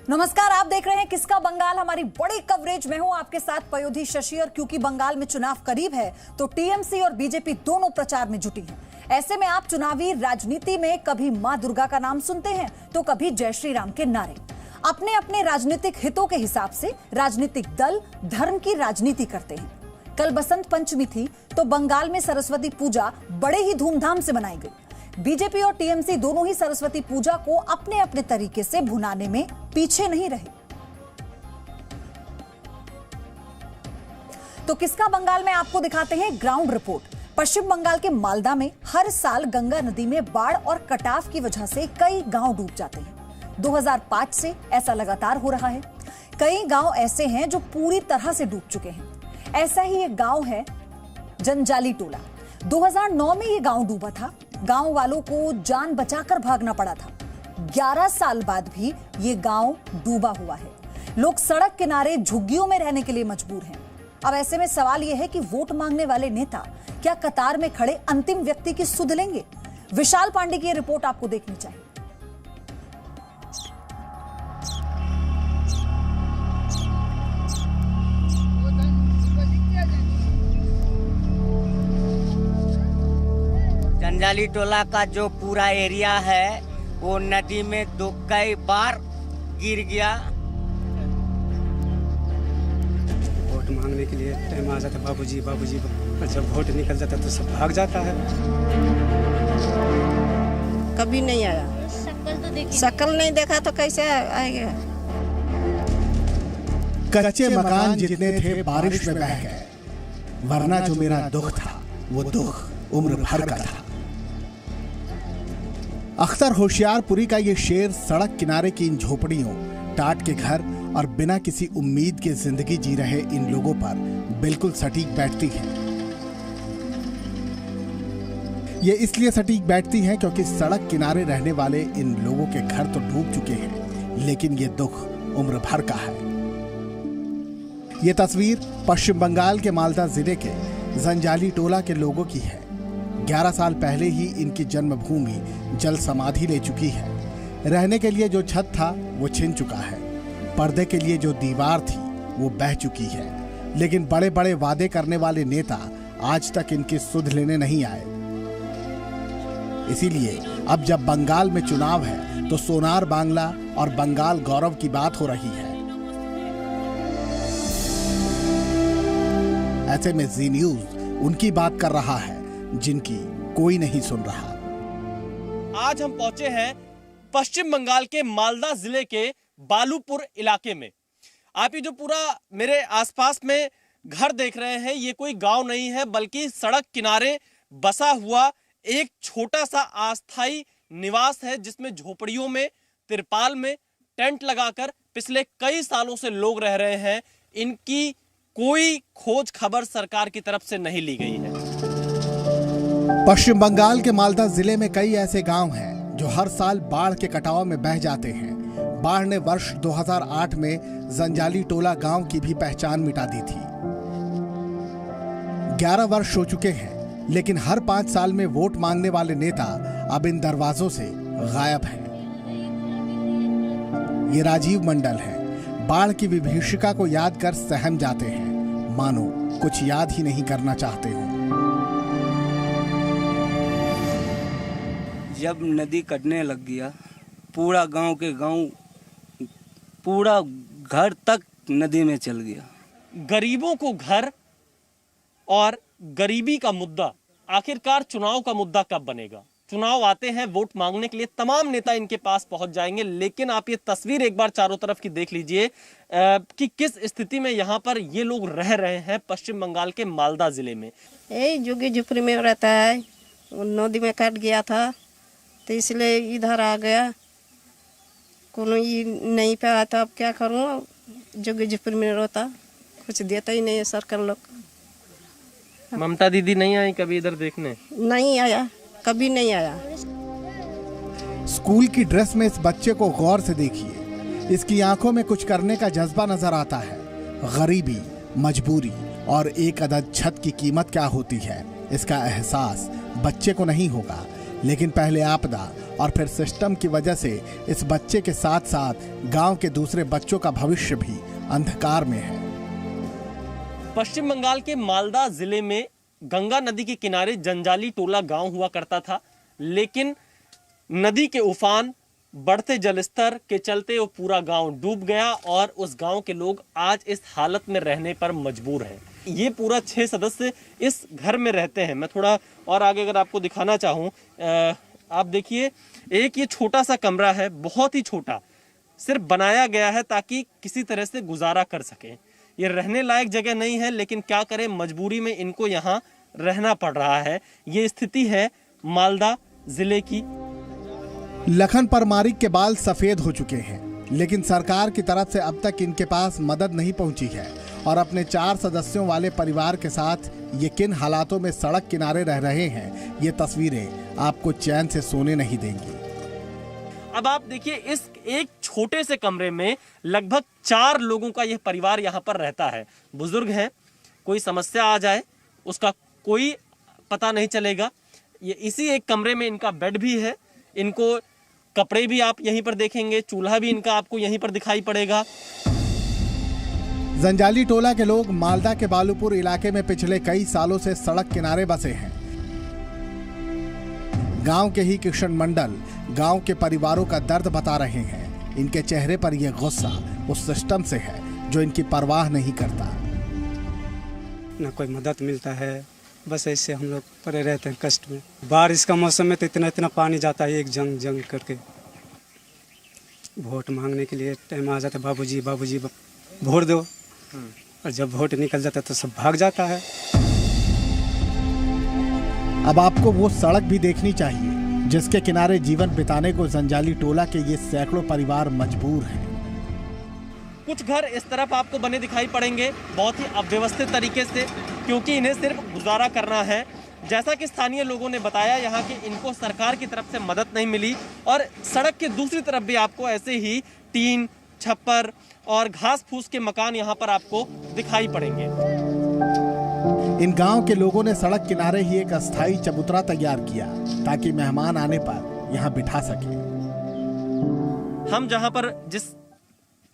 नमस्कार, आप देख रहे हैं किसका बंगाल, हमारी बड़ी कवरेज में हूं आपके साथ पयोधी शशि। और क्योंकि बंगाल में चुनाव करीब है तो टीएमसी और बीजेपी दोनों प्रचार में जुटी हैं। ऐसे में आप चुनावी राजनीति में कभी मां दुर्गा का नाम सुनते हैं तो कभी जय श्री राम के नारे। अपने अपने राजनीतिक हितों के हिसाब से राजनीतिक दल धर्म की राजनीति करते हैं। कल बसंत पंचमी थी तो बंगाल में सरस्वती पूजा बड़े ही धूमधाम से मनाई गई। बीजेपी और टीएमसी दोनों ही सरस्वती पूजा को अपने अपने तरीके से भुनाने में पीछे नहीं रहे। तो किसका बंगाल में आपको दिखाते हैं ग्राउंड रिपोर्ट। पश्चिम बंगाल के मालदा में हर साल गंगा नदी में बाढ़ और कटाव की वजह से कई गांव डूब जाते हैं। 2005 से ऐसा लगातार हो रहा है। कई गांव ऐसे हैं जो पूरी तरह से डूब चुके हैं। ऐसा ही एक गांव है जंजाली टोला। 2009 में यह गांव डूबा था। गांव वालों को जान बचाकर भागना पड़ा था। 11 साल बाद भी ये गांव डूबा हुआ है। लोग सड़क किनारे झुग्गियों में रहने के लिए मजबूर हैं। अब ऐसे में सवाल यह है कि वोट मांगने वाले नेता क्या कतार में खड़े अंतिम व्यक्ति की सुध लेंगे? विशाल पांडे की यह रिपोर्ट आपको देखनी चाहिए। जंजाली टोला का जो पूरा एरिया है वो नदी में कई बार गिर गया। वोट मांगने के लिए टाइम आ जाता बाबूजी बाबूजी, और जब वोट निकल जाता तो सब भाग जाता है। कभी नहीं आया, शक्ल नहीं देखा तो कैसे आएगा। कच्चे मकान जितने थे बारिश में बह गए, वरना जो मेरा दुख था वो दुख उम्र भर का था। अख्तर होशियारपुरी का ये शेर सड़क किनारे की इन झोपड़ियों, टाट के घर और बिना किसी उम्मीद के जिंदगी जी रहे इन लोगों पर बिल्कुल सटीक बैठती है। ये इसलिए सटीक बैठती है क्योंकि सड़क किनारे रहने वाले इन लोगों के घर तो डूब चुके हैं, लेकिन ये दुख उम्र भर का है। ये तस्वीर पश्चिम बंगाल के मालदा जिले के जंजाली टोला के लोगों की है। 11 साल पहले ही इनकी जन्मभूमि जल समाधि ले चुकी है। रहने के लिए जो छत था वो छिन चुका है। पर्दे के लिए जो दीवार थी वो बह चुकी है। लेकिन बड़े बड़े वादे करने वाले नेता आज तक इनकी सुध लेने नहीं आए। इसीलिए अब जब बंगाल में चुनाव है तो सोनार बांग्ला और बंगाल गौरव की बात हो रही है। ऐसे में जी न्यूज उनकी बात कर रहा है जिनकी कोई नहीं सुन रहा। आज हम पहुंचे हैं पश्चिम बंगाल के मालदा जिले के बालूपुर इलाके में। आप ये जो पूरा मेरे आसपास में घर देख रहे हैं ये कोई गांव नहीं है, बल्कि सड़क किनारे बसा हुआ एक छोटा सा अस्थायी निवास है, जिसमें झोपड़ियों में तिरपाल में टेंट लगाकर पिछले कई सालों से लोग रह रहे हैं। इनकी कोई खोज खबर सरकार की तरफ से नहीं ली गई है। पश्चिम बंगाल के मालदा जिले में कई ऐसे गांव हैं जो हर साल बाढ़ के कटाव में बह जाते हैं। बाढ़ ने वर्ष 2008 में जंजाली टोला गांव की भी पहचान मिटा दी थी। 11 वर्ष हो चुके हैं, लेकिन हर 5 साल में वोट मांगने वाले नेता अब इन दरवाजों से गायब हैं। ये राजीव मंडल है। बाढ़ की विभीषिका को याद कर सहम जाते हैं, मानो कुछ याद ही नहीं करना चाहते हो। जब नदी कटने लग गया, पूरा गांव के गांव, पूरा घर तक नदी में चल गया। गरीबों को घर और गरीबी का मुद्दा, आखिरकार चुनाव का मुद्दा कब बनेगा? चुनाव आते हैं, वोट मांगने के लिए तमाम नेता इनके पास पहुंच जाएंगे, लेकिन आप ये तस्वीर एक बार चारों तरफ की देख लीजिए कि किस स्थिति में यहाँ पर ये लोग रह रहे हैं पश्चिम बंगाल के मालदा जिले में। यही झुग्गी झुपड़ी में रहता है। नदी में कट गया था तो इसलिए इधर आ गया। कोनो ये नहीं पे आता, अब क्या करूँ? झुग्गी झुपड़ी में रहता, कुछ देता ही नहीं है सरकार लोग। ममता दीदी नहीं आई कभी इधर देखने? नहीं आया, कभी नहीं आया। स्कूल की ड्रेस में इस बच्चे को गौर से देखिए। इसकी आंखों में कुछ करने का जज्बा नजर आता है। गरीबी, मजबूरी और एक अदद छत की कीमत क्या होती है, इसका एहसास बच्चे को नहीं होगा, लेकिन पहले आपदा और फिर सिस्टम की वजह से इस बच्चे के साथ साथ गांव के दूसरे बच्चों का भविष्य भी अंधकार में है। पश्चिम बंगाल के मालदा जिले में गंगा नदी के किनारे जंजाली टोला गांव हुआ करता था, लेकिन नदी के उफान, बढ़ते जलस्तर के चलते वो पूरा गांव डूब गया और उस गांव के लोग आज इस हालत में रहने पर मजबूर हैं। ये पूरा 6 सदस्य इस घर में रहते हैं। मैं थोड़ा और आगे अगर आपको दिखाना चाहूँ, आप देखिए, एक ये छोटा सा कमरा है, बहुत ही छोटा, सिर्फ बनाया गया है ताकि किसी तरह से गुजारा कर सकें। ये रहने लायक जगह नहीं है, लेकिन क्या करें, मजबूरी में इनको यहाँ रहना पड़ रहा है। ये स्थिति है मालदा जिले की। लखन परमारिक के बाल सफेद हो चुके हैं, लेकिन सरकार की तरफ से अब तक इनके पास मदद नहीं पहुंची है और अपने 4 सदस्यों वाले परिवार के साथ ये किन हालातों में सड़क किनारे रह रहे हैं, ये तस्वीरें आपको चैन से सोने नहीं देंगी। अब आप देखिए, इस एक छोटे से कमरे में लगभग 4 लोगों का यह परिवार यहाँ पर रहता है। बुजुर्ग हैं, कोई समस्या आ जाए उसका कोई पता नहीं चलेगा। ये इसी एक कमरे में इनका बेड भी है, इनको कपड़े भी आप यहीं पर देखेंगे, चूल्हा भी इनका आपको यहीं पर दिखाई पड़ेगा। जंजाली टोला के लोग मालदा के बालूपुर इलाके में पिछले कई सालों से सड़क किनारे बसे हैं। गांव के ही किशन मंडल गांव के परिवारों का दर्द बता रहे हैं। इनके चेहरे पर यह गुस्सा उस सिस्टम से है जो इनकी परवाह नहीं करता। ना कोई मदद मिलता है, बस ऐसे हम लोग पड़े रहते हैं कष्ट में। बारिश का मौसम में तो इतना पानी जाता है, एक जंग जंग करके। वोट मांगने के लिए टाइम आ जाता है, बाबूजी बाबूजी वोट दो, और जब वोट निकल जाता है तो सब भाग जाता है। अब आपको वो सड़क भी देखनी चाहिए जिसके किनारे जीवन बिताने को जंजाली टोला के ये सैकड़ों परिवार मजबूर हैं। कुछ घर इस तरफ आपको बने दिखाई पड़ेंगे, बहुत ही अव्यवस्थित तरीके से, क्योंकि इन्हें सिर्फ गुजारा करना है। जैसा कि स्थानीय लोगों ने बताया, यहाँ के इनको सरकार की तरफ से मदद नहीं मिली और सड़क के दूसरी तरफ भी आपको ऐसे ही टीन, छप्पर और घास फूस के मकान यहाँ पर आपको दिखाई पड़ेंगे। इन गांव के लोगों ने सड़क किनारे ही एक अस्थायी चबूतरा तैयार किया ताकि मेहमान आने पर यहाँ बिठा सके। हम जहाँ पर जिस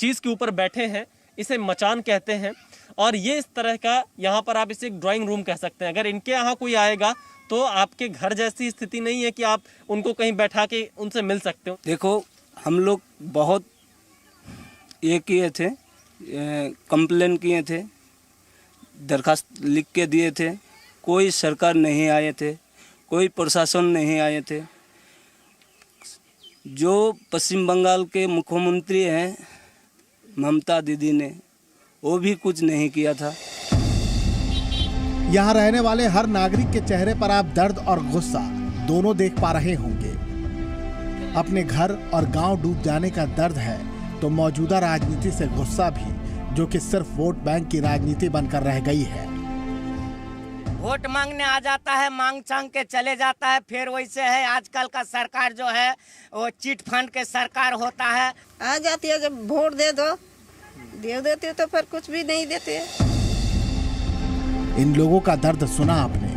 चीज के ऊपर बैठे हैं इसे मचान कहते हैं, और ये इस तरह का, यहाँ पर आप इसे एक ड्राइंग रूम कह सकते हैं। अगर इनके यहाँ कोई आएगा तो आपके घर जैसी स्थिति नहीं है कि आप उनको कहीं बैठा के उनसे मिल सकते हो। देखो, हम लोग बहुत ये किए थे, कंप्लेन किए थे, दरखास्त लिख के दिए थे, कोई सरकार नहीं आए थे, कोई प्रशासन नहीं आए थे। जो पश्चिम बंगाल के मुख्यमंत्री हैं ममता दीदी ने, वो भी कुछ नहीं किया था। यहाँ रहने वाले हर नागरिक के चेहरे पर आप दर्द और गुस्सा दोनों देख पा रहे होंगे। अपने घर और गांव डूब जाने का दर्द है तो मौजूदा राजनीति से गुस्सा भी, जो कि सिर्फ वोट बैंक की राजनीति बनकर रह गई है। वोट मांगने आ जाता है, मांग चांग के चले जाता है। फिर वैसे है, आजकल का सरकार जो है वो चिट फंड के सरकार होता है। आ जाती है, जब वोट दे दो, दे देते तो फिर कुछ भी नहीं देते। इन लोगों का दर्द सुना आपने,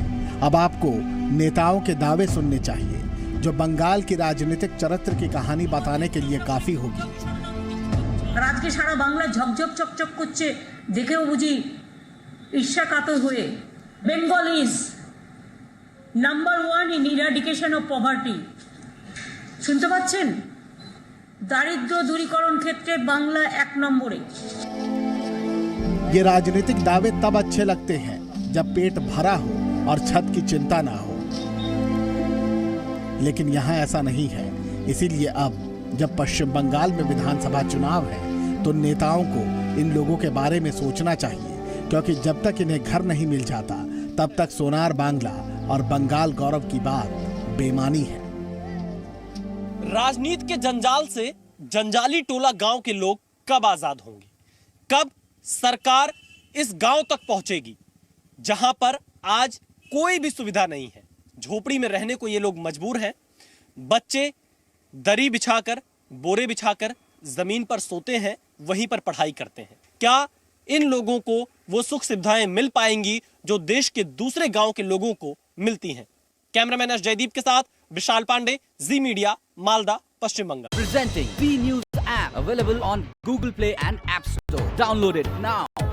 अब आपको नेताओं के दावे सुनने चाहिए जो बंगाल की राजनीतिक चरित्र की कहानी बताने के लिए काफी होगी। আজকে সারা বাংলা ঝকঝক চকচক করছে, দেখেও বুঝি ঈর্ষা কাতর হয়ে। Bengal is number 1 in eradication of poverty. শুনতে পাচ্ছেন? দারিদ্র দূরীকরণ ক্ষেত্রে বাংলা 1 নম্বরে। ये राजनीतिक दावे तब अच्छे लगते हैं जब पेट भरा हो और छत की चिंता ना हो, लेकिन यहाँ ऐसा नहीं है। इसीलिए अब जब पश्चिम बंगाल में विधानसभा चुनाव है तो नेताओं को इन लोगों के बारे में सोचना चाहिए, क्योंकि जब तक इन्हें घर नहीं मिल जाता तब तक सोनार बांग्ला और बंगाल गौरव की बात बेमानी है। राजनीति के जंजाल से जंजाली टोला गांव के लोग कब आजाद होंगे? कब सरकार इस गांव तक पहुंचेगी जहां पर आज कोई भी सुविधा नहीं है? झोपड़ी में रहने को ये लोग मजबूर हैं। बच्चे दरी बिछाकर, बोरे बिछाकर जमीन पर सोते हैं, वहीं पर पढ़ाई करते हैं। क्या इन लोगों को वो सुख सुविधाएं मिल पाएंगी जो देश के दूसरे गांव के लोगों को मिलती हैं? कैमरामैन एस जयदीप के साथ विशाल पांडे, जी media, Malda, Paschim Bengal. Presenting V News app available on Google Play and App Store. Download it now.